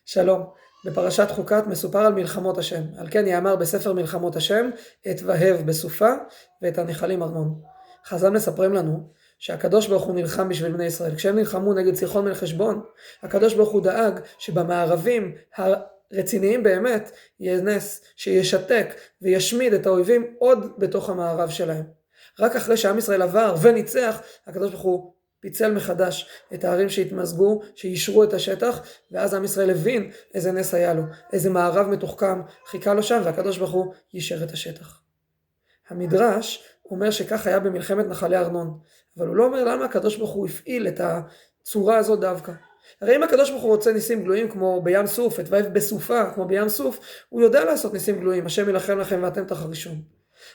שלום, בפרשת חוקת מסופר על מלחמות השם, על כן יאמר בספר מלחמות השם, את והב בסופה ואת הנחלים ארנון. חז"ל מספרים לנו שהקדוש ברוך הוא נלחם בשביל בני ישראל. כשהם נלחמו נגד סיחון מלך חשבון, הקדוש ברוך הוא דאג שבמערבים הרציניים באמת יהיה נס שישתק וישמיד את האויבים עוד בתוך המערב שלהם. רק אחרי שעם ישראל עבר וניצח, הקדוש ברוך הוא פיצל מחדש את הערים שהתמזגו, שישרו את השטח, ואז עם ישראל הבין איזה נס היה לו, איזה מערב מתוחכם חיכה לו שם, והקדוש ברוך הוא יישר את השטח. המדרש אומר שכך היה במלחמת נחלי ארנון, אבל הוא לא אומר למה הקדוש ברוך הוא הפעיל את הצורה הזאת דווקא. הרי אם הקדוש ברוך הוא רוצה ניסים גלויים כמו בים סוף, את והב בסופה כמו בים סוף, הוא יודע לעשות ניסים גלויים, השם ילחם לכם ואתם תחרישון.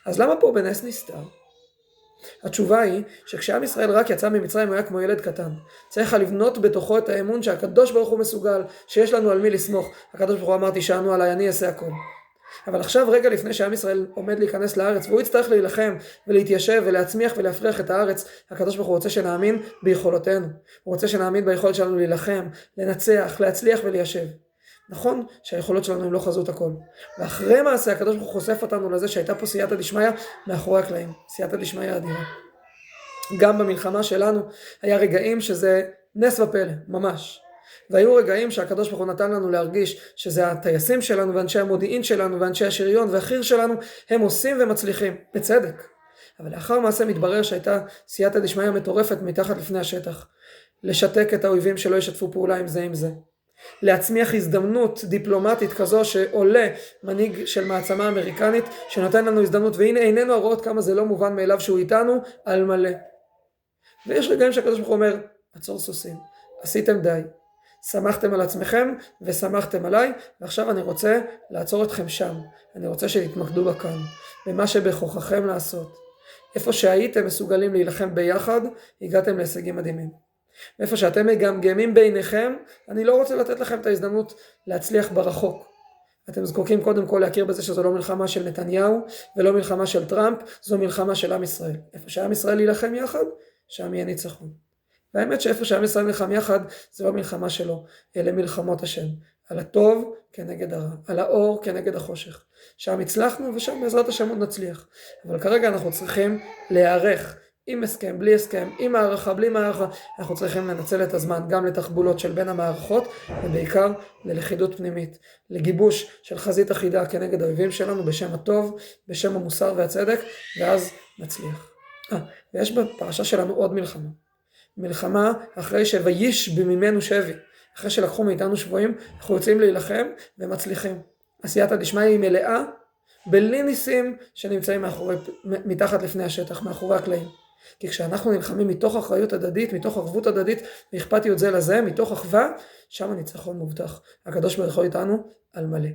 אז למה פה בנס נסתר? התשובה היא שכשעם ישראל רק יצא ממצרים הוא היה כמו ילד קטן. צריך לבנות בתוכו את האמון שהקדוש ברוך הוא מסוגל, שיש לנו על מי לסמוך. הקדוש ברוך הוא אמר תישענו עליי, אני אעשה הכל. אבל עכשיו רגע לפני שעם ישראל עומד להיכנס לארץ והוא יצטרך להילחם ולהתיישב ולהצמיח ולהפריח את הארץ, הקדוש ברוך הוא רוצה שנאמין ביכולותינו. הוא רוצה שנאמין ביכולת שלנו להילחם, לנצח, להצליח וליישב. נכון שהיכולות שלנו הם לא חזות הכל. ואחרי מעשה הקדוש ברוך הוא חושף אותנו לזה שהייתה פה סייעתא דשמיא מאחורי הקלעים. סייעתא דשמיא אדירה. גם במלחמה שלנו היה רגעים שזה נס ופלא, ממש. והיו רגעים שהקדוש ברוך הוא נתן לנו להרגיש שזה הטייסים שלנו ואנשי המודיעין שלנו ואנשי השריון והחי"ר שלנו, הם עושים ומצליחים, בצדק. אבל לאחר מעשה מתברר שהייתה סייעתא דשמיא מטורפת מתחת לפני השטח. לשתק את האויבים שלא ישתפו פעולה עם זה עם זה. להצמיח הזדמנות דיפלומטית כזו שעולה מנהיג של מעצמה אמריקנית שנותן לנו הזדמנות, והנה עינינו הרואות כמה זה לא מובן מאליו שהוא איתנו על מלא. ויש רגעים שהקדוש ברוך הוא אומר, עצור סוסים, עשיתם די, שמחתם על עצמכם ושמחתם עליי, ועכשיו אני רוצה לעצור אתכם שם, אני רוצה שתתמקדו בכאן, במה שבכוחכם לעשות. איפה שהייתם מסוגלים להילחם ביחד, הגעתם להישגים מדהימים. ואיפה שאתם מגמגמים ביניכם, אני לא רוצה לתת לכם את ההזדמנות להצליח ברחוק. אתם זקוקים קודם כל להכיר בזה שזו לא מלחמה של נתניהו, ולא מלחמה של טראמפ, זו מלחמה של עם ישראל. איפה שעם ישראל ילחם יחד, שם יהיה ניצחון. והאמת שאיפה שעם ישראל נלחם יחד, זה לא מלחמה שלו, אלה מלחמות השם. על הטוב כנגד הרע, על האור כנגד החושך. שם הצלחנו ושם בעזרת השם עוד נצליח. אבל כרגע אנחנו צריכים להיערך, עם הסכם, בלי הסכם, עם מערכה, בלי מערכה, אנחנו צריכים לנצל את הזמן גם לתחבולות של בין המערכות, ובעיקר ללכידות פנימית, לגיבוש של חזית אחידה כנגד האויבים שלנו, בשם הטוב, בשם המוסר והצדק, ואז נצליח. ויש בפרשה שלנו עוד מלחמה. מלחמה אחרי שויש ממנו שבי, אחרי שלקחו מאיתנו שבויים, אנחנו יוצאים להילחם ומצליחים. הסייעתא דשמיא היא מלאה, בלי ניסים שנמצאים מתחת לפני השטח, מאחורי הקלעים. כי כשאנחנו נלחמים מתוך אחריות הדדית, מתוך ערבות הדדית, ואכפתיות זה לזה, מתוך אחווה, שם הניצחון מובטח. הקדוש ברוך הוא איתנו על מלא.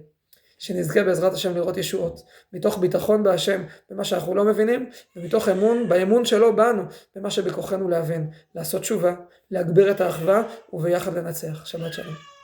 שנזכה בעזרת השם לראות ישועות, מתוך ביטחון בהשם, במה שאנחנו לא מבינים, ומתוך אמון, באמון שלו בנו, במה שבכוחנו להבין, לעשות תשובה, להגביר את האחווה, וביחד לנצח. שבת שלום.